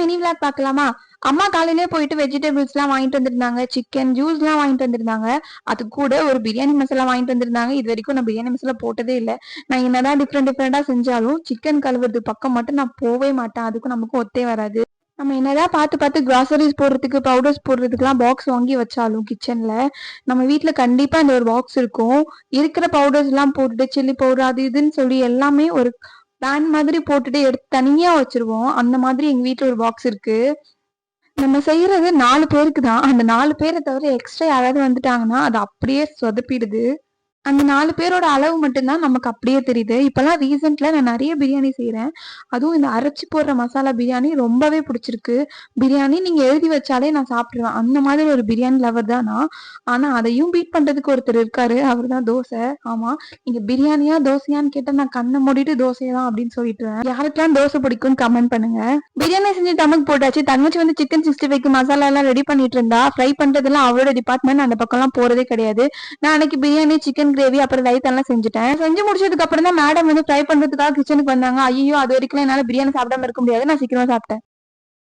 Mini vlog பார்க்கலாமா? அம்மா காலையிலே போயிட்டு வெஜிடபிள்ஸ் எல்லாம் வாங்கிட்டு வந்திருந்தாங்க, சிக்கன் ஜூஸ் எல்லாம் வாங்கிட்டு வந்திருந்தாங்க. அது கூட ஒரு பிரியாணி மசாலா வாங்கிட்டு வந்திருந்தாங்க. இது வரைக்கும் நான் பிரியாணி மசாலா போட்டதே இல்லை. நான் என்னதான் டிஃப்ரெண்டா செஞ்சாலும் சிக்கன் கழுவுறது பக்கம் மட்டும் நான் போவே மாட்டேன். அதுக்கும் நமக்கும் ஒத்தே வராது. நம்ம என்னதான் பார்த்து கிராசரிஸ் போடுறதுக்கு பவுடர்ஸ் போடுறதுக்குலாம் பாக்ஸ் வாங்கி வச்சாலும் கிச்சன்ல நம்ம வீட்டுல கண்டிப்பா இந்த ஒரு பாக்ஸ் இருக்கும். இருக்கிற பவுடர்ஸ் எல்லாம் போட்டுட்டு சில்லி பவுடர் அது இதுன்னு சொல்லி எல்லாமே ஒரு பேன் மாதிரி போட்டுட்டு எடுத்து தனியா வச்சிருவோம். அந்த மாதிரி எங்க வீட்டுல ஒரு பாக்ஸ் இருக்கு. நம்ம செய்யறது 4 பேருக்கு தான். அந்த 4 பேரை தவிர எக்ஸ்ட்ரா யாராவது வந்துட்டாங்கன்னா அது அப்படியே சொதப்பிடுது. அந்த 4 பேரோட அளவு மட்டும்தான் நமக்கு அப்படியே தெரியுது. இப்பெல்லாம் ரீசென்ட்ல நான் நிறைய பிரியாணி செய்யறேன். அதுவும் இந்த அரைச்சி போடுற மசாலா பிரியாணி ரொம்பவே பிடிச்சிருக்கு. பிரியாணி நீங்க எழுதி வச்சாலே நான் சாப்பிடுவேன். அந்த மாதிரி ஒரு பிரியாணி லவர் தான் நான். ஆனா அதையும் பீட் பண்றதுக்கு ஒருத்தர் இருக்காரு. அவர் தான் தோசை. ஆமா, நீங்க பிரியாணியா தோசையான்னு கேட்டா நான் கண்ணை மூடிட்டு தோசைதான் அப்படின்னு சொல்லிட்டு யாருக்கெல்லாம் தோசை பிடிக்கும்னு கமெண்ட் பண்ணுங்க. பிரியாணி செஞ்சு தமக்கு போட்டாச்சு. தங்கச்சி வந்து சிக்கன் 65க்கு மசாலா எல்லாம் ரெடி பண்ணிட்டு இருந்தா. ஃப்ரை பண்றதெல்லாம் அவரோட டிபார்ட்மெண்ட். அந்த பக்கம் எல்லாம் போறதே கிடையாது. நான் அன்னைக்கு பிரியாணி சிக்கன் கிரேவி அப்புறம் ரைஸ் எல்லாம் செஞ்சுட்டேன். செஞ்சு முடிச்சதுக்கு அப்புறம் தான் மேடம் வந்து ஃப்ரை பண்றதுக்காக கிச்சனுக்கு வந்தாங்க. ஐயோ, அது வரைக்கும் என்னால பிரியாணி சாப்பிடாம இருக்க முடியாது. நான் சீக்கிரமா சாப்பிட்டேன்.